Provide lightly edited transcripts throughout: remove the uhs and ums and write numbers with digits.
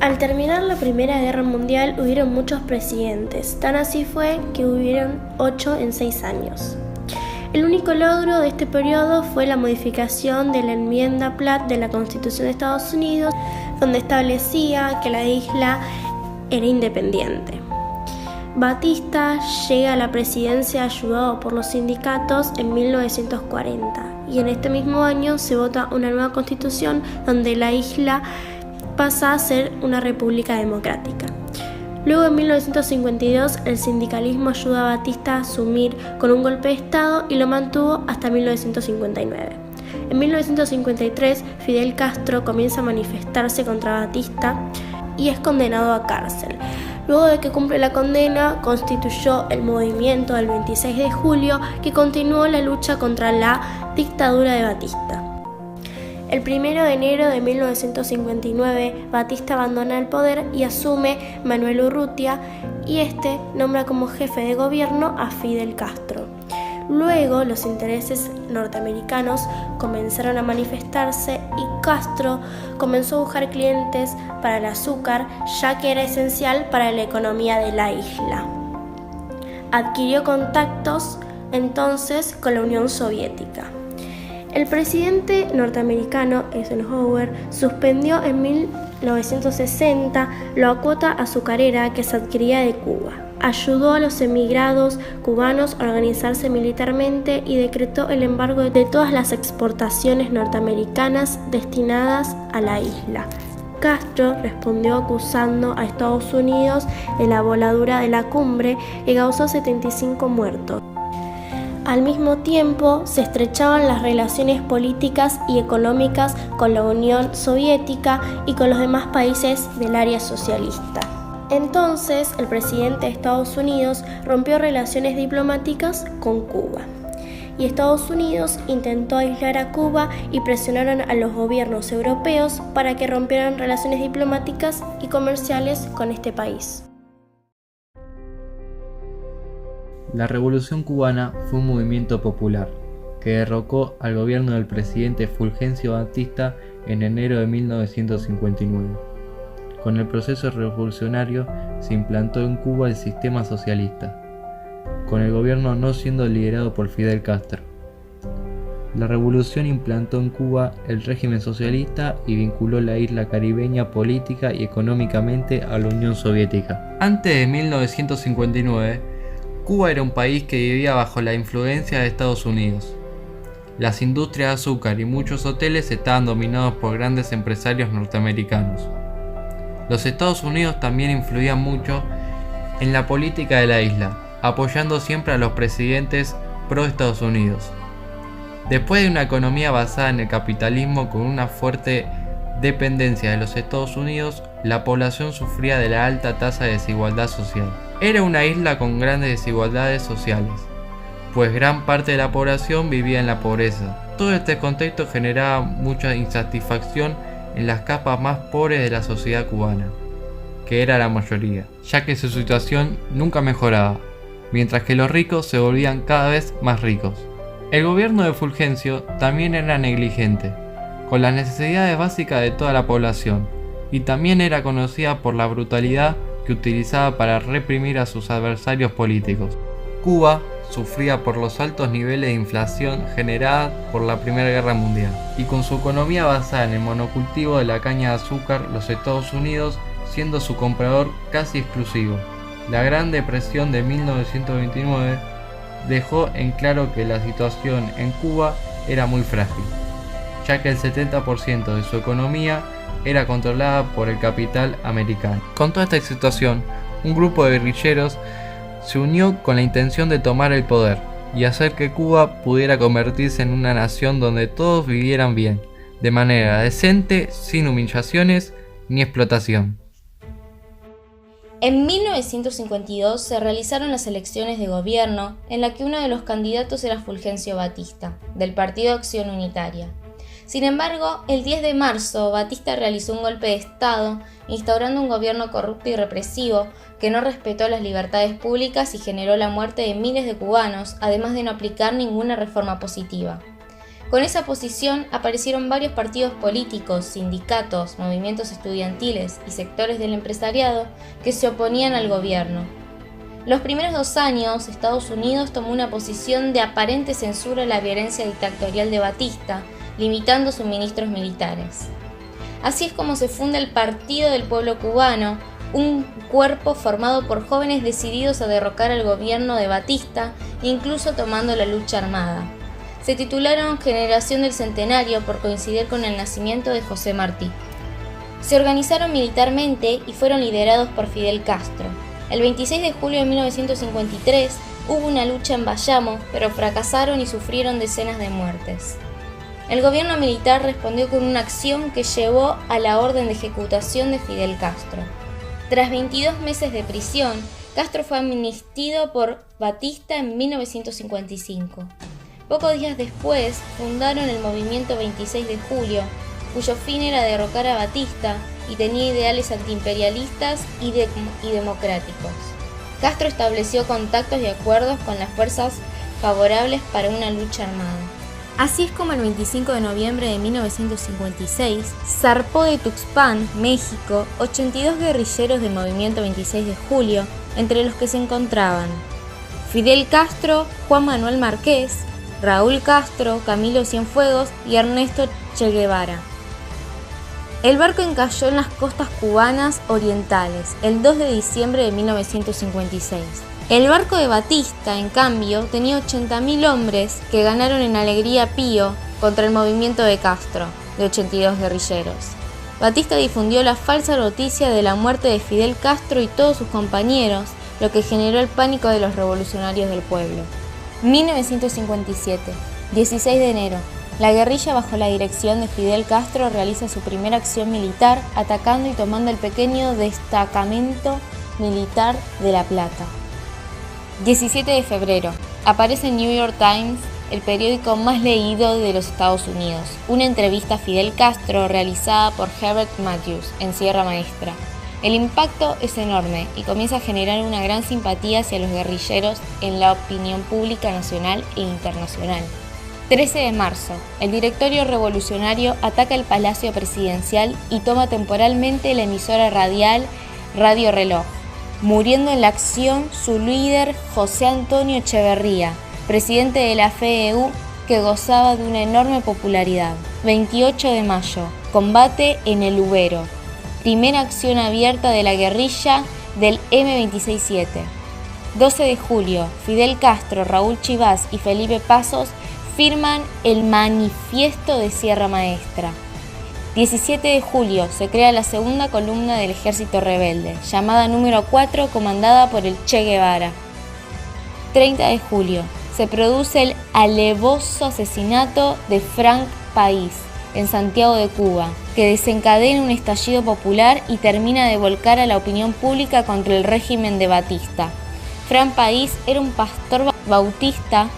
Al terminar la Primera Guerra Mundial hubieron muchos presidentes, tan así fue que hubieron 8 en 6 años. El único logro de este periodo fue la modificación de la enmienda Platt de la Constitución de Estados Unidos, donde establecía que la isla era independiente. Batista llega a la presidencia ayudado por los sindicatos en 1940 y en este mismo año se vota una nueva constitución donde la isla pasa a ser una república democrática. Luego en 1952 el sindicalismo ayuda a Batista a asumir con un golpe de Estado y lo mantuvo hasta 1959. En 1953 Fidel Castro comienza a manifestarse contra Batista y es condenado a cárcel. Luego de que cumple la condena, constituyó el movimiento del 26 de julio que continuó la lucha contra la dictadura de Batista. El 1 de enero de 1959, Batista abandona el poder y asume Manuel Urrutia y este nombra como jefe de gobierno a Fidel Castro. Luego, los intereses norteamericanos comenzaron a manifestarse y Castro comenzó a buscar clientes para el azúcar, ya que era esencial para la economía de la isla. Adquirió contactos entonces con la Unión Soviética. El presidente norteamericano Eisenhower suspendió en 1960 la cuota azucarera que se adquiría de Cuba. Ayudó a los emigrados cubanos a organizarse militarmente y decretó el embargo de todas las exportaciones norteamericanas destinadas a la isla. Castro respondió acusando a Estados Unidos de la voladura de la cumbre que causó 75 muertos. Al mismo tiempo, se estrechaban las relaciones políticas y económicas con la Unión Soviética y con los demás países del área socialista. Entonces, el presidente de Estados Unidos rompió relaciones diplomáticas con Cuba. Y Estados Unidos intentó aislar a Cuba y presionaron a los gobiernos europeos para que rompieran relaciones diplomáticas y comerciales con este país. La Revolución Cubana fue un movimiento popular que derrocó al gobierno del presidente Fulgencio Batista en enero de 1959. Con el proceso revolucionario se implantó en Cuba el sistema socialista, con el gobierno no siendo liderado por Fidel Castro. La revolución implantó en Cuba el régimen socialista y vinculó la isla caribeña política y económicamente a la Unión Soviética. Antes de 1959, Cuba era un país que vivía bajo la influencia de Estados Unidos. Las industrias de azúcar y muchos hoteles estaban dominados por grandes empresarios norteamericanos. Los Estados Unidos también influían mucho en la política de la isla, apoyando siempre a los presidentes pro Estados Unidos. Después de una economía basada en el capitalismo con una fuerte dependencia de los Estados Unidos, la población sufría de la alta tasa de desigualdad social. Era una isla con grandes desigualdades sociales, pues gran parte de la población vivía en la pobreza. Todo este contexto generaba mucha insatisfacción en las capas más pobres de la sociedad cubana, que era la mayoría, ya que su situación nunca mejoraba, mientras que los ricos se volvían cada vez más ricos. El gobierno de Fulgencio también era negligente con las necesidades básicas de toda la población, y también era conocida por la brutalidad que utilizaba para reprimir a sus adversarios políticos. Cuba sufría por los altos niveles de inflación generada por la Primera Guerra Mundial, y con su economía basada en el monocultivo de la caña de azúcar, los Estados Unidos siendo su comprador casi exclusivo. La Gran Depresión de 1929 dejó en claro que la situación en Cuba era muy frágil, ya que el 70% de su economía era controlada por el capital americano. Con toda esta situación, un grupo de guerrilleros se unió con la intención de tomar el poder y hacer que Cuba pudiera convertirse en una nación donde todos vivieran bien, de manera decente, sin humillaciones ni explotación. En 1952 se realizaron las elecciones de gobierno en la que uno de los candidatos era Fulgencio Batista, del Partido Acción Unitaria. Sin embargo, el 10 de marzo, Batista realizó un golpe de Estado, instaurando un gobierno corrupto y represivo que no respetó las libertades públicas y generó la muerte de miles de cubanos, además de no aplicar ninguna reforma positiva. Con esa posición aparecieron varios partidos políticos, sindicatos, movimientos estudiantiles y sectores del empresariado que se oponían al gobierno. Los primeros 2 años, Estados Unidos tomó una posición de aparente censura a la violencia dictatorial de Batista, limitando suministros militares. Así es como se funda el Partido del Pueblo Cubano, un cuerpo formado por jóvenes decididos a derrocar al gobierno de Batista, incluso tomando la lucha armada. Se titularon Generación del Centenario por coincidir con el nacimiento de José Martí. Se organizaron militarmente y fueron liderados por Fidel Castro. El 26 de julio de 1953 hubo una lucha en Bayamo, pero fracasaron y sufrieron decenas de muertes. El gobierno militar respondió con una acción que llevó a la orden de ejecutación de Fidel Castro. Tras 22 meses de prisión, Castro fue amnistido por Batista en 1955. Pocos días después fundaron el movimiento 26 de julio, cuyo fin era derrocar a Batista y tenía ideales antiimperialistas y democráticos. Castro estableció contactos y acuerdos con las fuerzas favorables para una lucha armada. Así es como el 25 de noviembre de 1956 zarpó de Tuxpan, México, 82 guerrilleros del movimiento 26 de julio, entre los que se encontraban Fidel Castro, Juan Manuel Márquez, Raúl Castro, Camilo Cienfuegos y Ernesto Che Guevara. El barco encalló en las costas cubanas orientales el 2 de diciembre de 1956. El barco de Batista, en cambio, tenía 80.000 hombres que ganaron en Alegría Pío contra el movimiento de Castro, de 82 guerrilleros. Batista difundió la falsa noticia de la muerte de Fidel Castro y todos sus compañeros, lo que generó el pánico de los revolucionarios del pueblo. 1957, 16 de enero. La guerrilla bajo la dirección de Fidel Castro realiza su primera acción militar atacando y tomando el pequeño destacamento militar de La Plata. 17 de febrero. Aparece en New York Times, el periódico más leído de los Estados Unidos, una entrevista a Fidel Castro realizada por Herbert Matthews en Sierra Maestra. El impacto es enorme y comienza a generar una gran simpatía hacia los guerrilleros en la opinión pública nacional e internacional. 13 de marzo. El directorio revolucionario ataca el Palacio Presidencial y toma temporalmente la emisora radial Radio Reloj, muriendo en la acción su líder José Antonio Echeverría, presidente de la FEU, que gozaba de una enorme popularidad. 28 de mayo. Combate en el Ubero. Primera acción abierta de la guerrilla del M-26-7. 12 de julio. Fidel Castro, Raúl Chivas y Felipe Pasos firman el Manifiesto de Sierra Maestra. 17 de julio se crea la segunda columna del Ejército Rebelde, llamada número 4, comandada por el Che Guevara. 30 de julio se produce el alevoso asesinato de Frank País en Santiago de Cuba, que desencadena un estallido popular y termina de volcar a la opinión pública contra el régimen de Batista. Frank País era un pastor bautista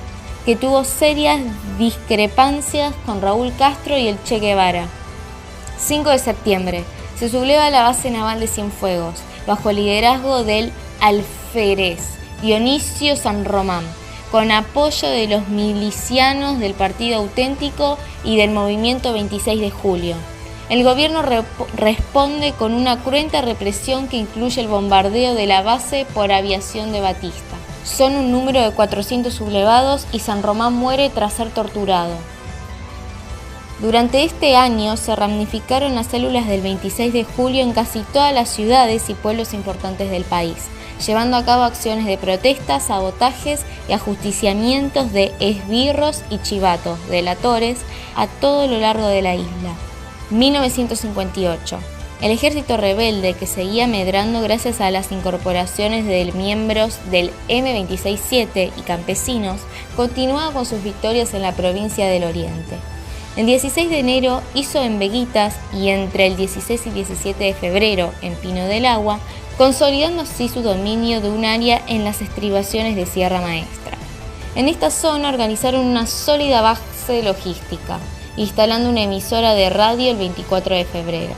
que tuvo serias discrepancias con Raúl Castro y el Che Guevara. 5 de septiembre. Se subleva la base naval de Cienfuegos, bajo el liderazgo del alférez Dionisio San Román, con apoyo de los milicianos del Partido Auténtico y del Movimiento 26 de julio. El gobierno responde con una cruenta represión que incluye el bombardeo de la base por aviación de Batista. Son un número de 400 sublevados y San Román muere tras ser torturado. Durante este año se ramificaron las células del 26 de julio en casi todas las ciudades y pueblos importantes del país, llevando a cabo acciones de protesta, sabotajes y ajusticiamientos de esbirros y chivatos, delatores, a todo lo largo de la isla. 1958. El ejército rebelde, que seguía medrando gracias a las incorporaciones de miembros del M-26-7 y campesinos, continuaba con sus victorias en la provincia del Oriente. El 16 de enero hizo en Veguitas y entre el 16 y 17 de febrero en Pino del Agua, consolidando así su dominio de un área en las estribaciones de Sierra Maestra. En esta zona organizaron una sólida base logística, instalando una emisora de radio el 24 de febrero.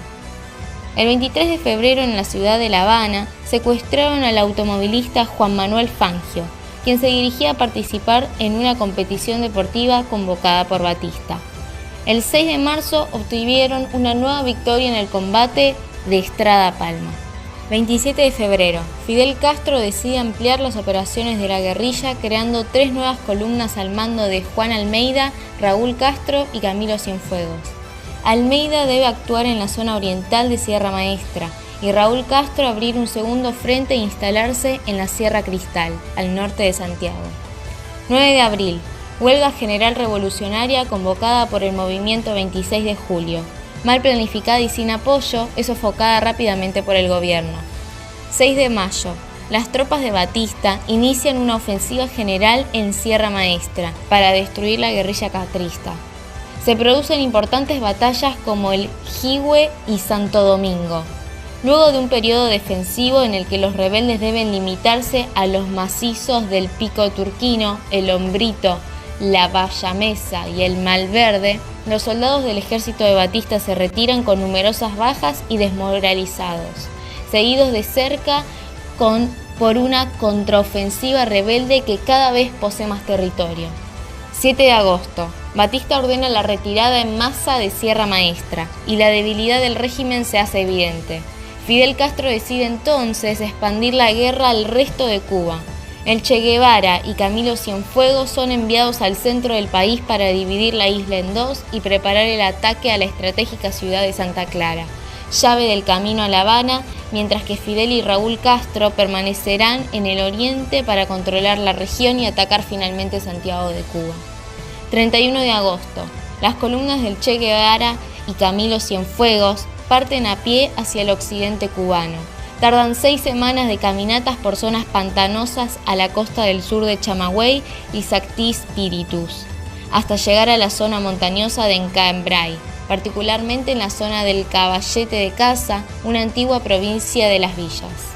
El 23 de febrero en la ciudad de La Habana secuestraron al automovilista Juan Manuel Fangio, quien se dirigía a participar en una competición deportiva convocada por Batista. El 6 de marzo obtuvieron una nueva victoria en el combate de Estrada Palma. 27 de febrero, Fidel Castro decide ampliar las operaciones de la guerrilla creando 3 nuevas columnas al mando de Juan Almeida, Raúl Castro y Camilo Cienfuegos. Almeida debe actuar en la zona oriental de Sierra Maestra y Raúl Castro abrir un segundo frente e instalarse en la Sierra Cristal, al norte de Santiago. 9 de abril, huelga general revolucionaria convocada por el movimiento 26 de julio. Mal planificada y sin apoyo, es sofocada rápidamente por el gobierno. 6 de mayo, las tropas de Batista inician una ofensiva general en Sierra Maestra para destruir la guerrilla castrista. Se producen importantes batallas como el Jihue y Santo Domingo. Luego de un periodo defensivo en el que los rebeldes deben limitarse a los macizos del Pico Turquino, el Hombrito, la Bayamesa y el Malverde, los soldados del ejército de Batista se retiran con numerosas bajas y desmoralizados, seguidos de cerca por una contraofensiva rebelde que cada vez posee más territorio. 7 de agosto, Batista ordena la retirada en masa de Sierra Maestra y la debilidad del régimen se hace evidente. Fidel Castro decide entonces expandir la guerra al resto de Cuba. El Che Guevara y Camilo Cienfuegos son enviados al centro del país para dividir la isla en dos y preparar el ataque a la estratégica ciudad de Santa Clara, llave del camino a La Habana, mientras que Fidel y Raúl Castro permanecerán en el oriente para controlar la región y atacar finalmente Santiago de Cuba. 31 de agosto, las columnas del Che Guevara y Camilo Cienfuegos parten a pie hacia el occidente cubano. Tardan 6 semanas de caminatas por zonas pantanosas a la costa del sur de Camagüey y Sactí Spiritus, hasta llegar a la zona montañosa de Encambray, particularmente en la zona del Caballete de Casa, una antigua provincia de Las Villas.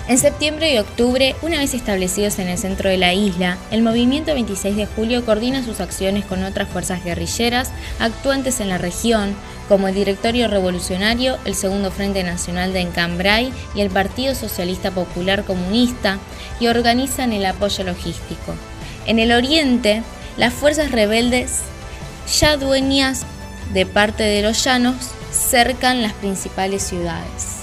En septiembre y octubre, una vez establecidos en el centro de la isla, el movimiento 26 de julio coordina sus acciones con otras fuerzas guerrilleras actuantes en la región, como el Directorio Revolucionario, el Segundo Frente Nacional de Encambray y el Partido Socialista Popular Comunista, y organizan el apoyo logístico. En el oriente, las fuerzas rebeldes, ya dueñas de parte de los llanos, cercan las principales ciudades.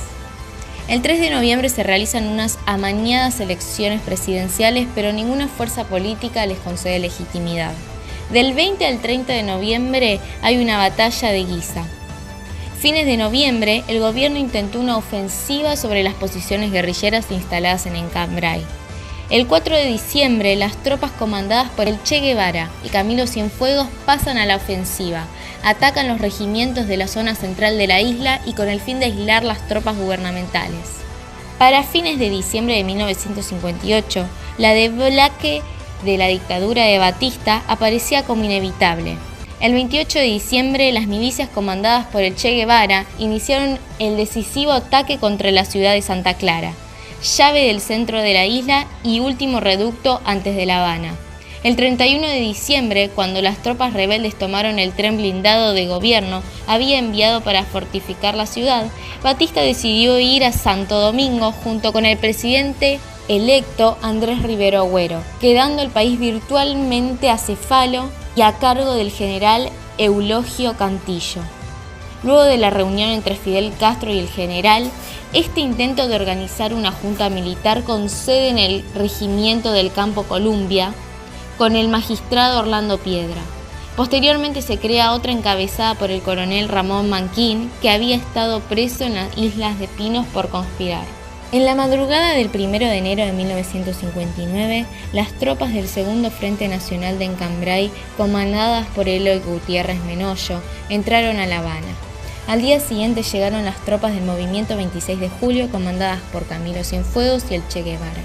El 3 de noviembre se realizan unas amañadas elecciones presidenciales, pero ninguna fuerza política les concede legitimidad. Del 20 al 30 de noviembre hay una batalla de Guisa. Fines de noviembre, el gobierno intentó una ofensiva sobre las posiciones guerrilleras instaladas en Encambray. El 4 de diciembre, las tropas comandadas por el Che Guevara y Camilo Cienfuegos pasan a la ofensiva, atacan los regimientos de la zona central de la isla y con el fin de aislar las tropas gubernamentales. Para fines de diciembre de 1958, la debacle de la dictadura de Batista aparecía como inevitable. El 28 de diciembre, las milicias comandadas por el Che Guevara iniciaron el decisivo ataque contra la ciudad de Santa Clara, llave del centro de la isla y último reducto antes de La Habana. El 31 de diciembre, cuando las tropas rebeldes tomaron el tren blindado de gobierno había enviado para fortificar la ciudad, Batista decidió ir a Santo Domingo junto con el presidente electo Andrés Rivero Agüero, quedando el país virtualmente acéfalo y a cargo del general Eulogio Cantillo. Luego de la reunión entre Fidel Castro y el general, este intento de organizar una junta militar con sede en el regimiento del Campo Columbia, con el magistrado Orlando Piedra. Posteriormente se crea otra encabezada por el coronel Ramón Manquín, que había estado preso en las Islas de Pinos por conspirar. En la madrugada del 1 de enero de 1959, las tropas del Segundo Frente Nacional de Encambray, comandadas por Eloy Gutiérrez Menollo, entraron a La Habana. Al día siguiente llegaron las tropas del Movimiento 26 de Julio, comandadas por Camilo Cienfuegos y el Che Guevara,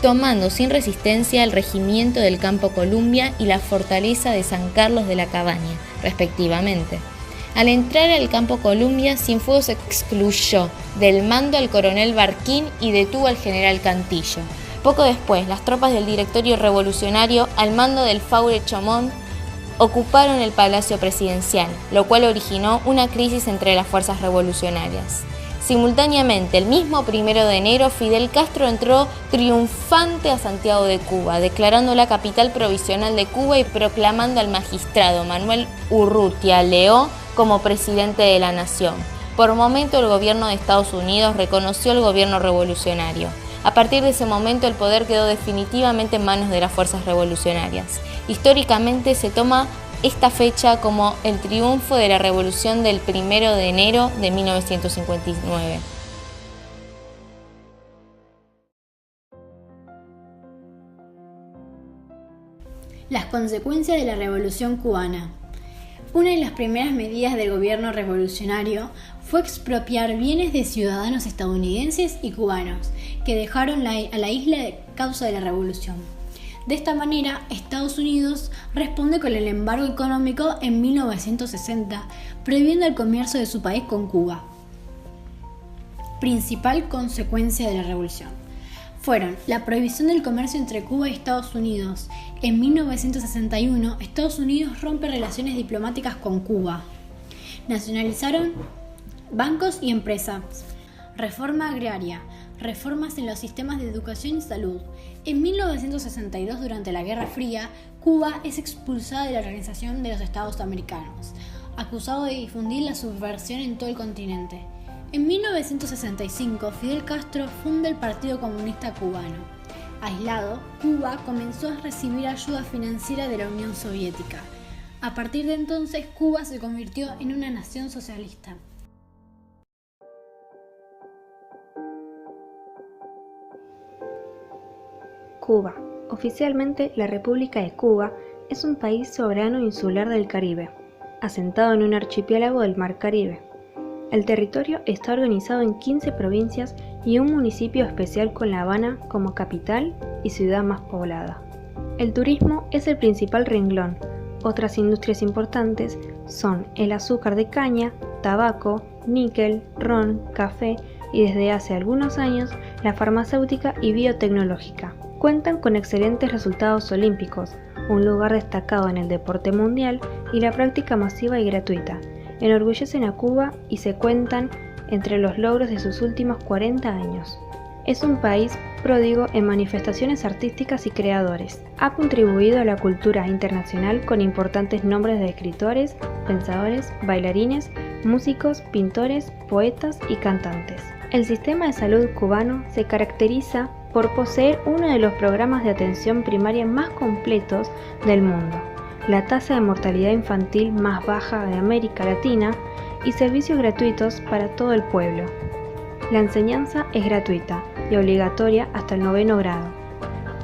tomando sin resistencia el regimiento del Campo Columbia y la fortaleza de San Carlos de la Cabaña, respectivamente. Al entrar al Campo Columbia, Cienfuegos excluyó del mando al coronel Barquín y detuvo al general Cantillo. Poco después, las tropas del Directorio Revolucionario, al mando del Faure Chomón, ocuparon el Palacio Presidencial, lo cual originó una crisis entre las fuerzas revolucionarias. Simultáneamente, el mismo 1 de enero, Fidel Castro entró triunfante a Santiago de Cuba, declarando la capital provisional de Cuba y proclamando al magistrado Manuel Urrutia Leó como presidente de la nación. Por momento, el gobierno de Estados Unidos reconoció el gobierno revolucionario. A partir de ese momento, el poder quedó definitivamente en manos de las fuerzas revolucionarias. Históricamente, se toma esta fecha como el triunfo de la revolución del 1 de enero de 1959. Las consecuencias de la Revolución Cubana. Una de las primeras medidas del gobierno revolucionario fue expropiar bienes de ciudadanos estadounidenses y cubanos que dejaron a la isla a causa de la revolución. De esta manera, Estados Unidos responde con el embargo económico en 1960, prohibiendo el comercio de su país con Cuba. Principal consecuencia de la revolución fueron la prohibición del comercio entre Cuba y Estados Unidos. En 1961, Estados Unidos rompe relaciones diplomáticas con Cuba. Nacionalizaron bancos y empresas. Reforma agraria. Reformas en los sistemas de educación y salud. En 1962, durante la Guerra Fría, Cuba es expulsada de la Organización de los Estados Americanos, acusado de difundir la subversión en todo el continente. En 1965, Fidel Castro funda el Partido Comunista Cubano. Aislado, Cuba comenzó a recibir ayuda financiera de la Unión Soviética. A partir de entonces, Cuba se convirtió en una nación socialista. Cuba. Oficialmente, la República de Cuba es un país soberano insular del Caribe, asentado en un archipiélago del Mar Caribe. El territorio está organizado en 15 provincias y un municipio especial con La Habana como capital y ciudad más poblada. El turismo es el principal renglón. Otras industrias importantes son el azúcar de caña, tabaco, níquel, ron, café y desde hace algunos años la farmacéutica y biotecnológica. Cuentan con excelentes resultados olímpicos, un lugar destacado en el deporte mundial y la práctica masiva y gratuita. Enorgullecen a Cuba y se cuentan entre los logros de sus últimos 40 años. Es un país pródigo en manifestaciones artísticas y creadores. Ha contribuido a la cultura internacional con importantes nombres de escritores, pensadores, bailarines, músicos, pintores, poetas y cantantes. El sistema de salud cubano se caracteriza por poseer uno de los programas de atención primaria más completos del mundo, la tasa de mortalidad infantil más baja de América Latina y servicios gratuitos para todo el pueblo. La enseñanza es gratuita y obligatoria hasta el 9º grado.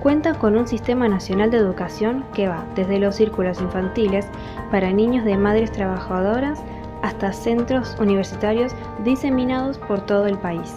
Cuenta con un sistema nacional de educación que va desde los círculos infantiles para niños de madres trabajadoras hasta centros universitarios diseminados por todo el país.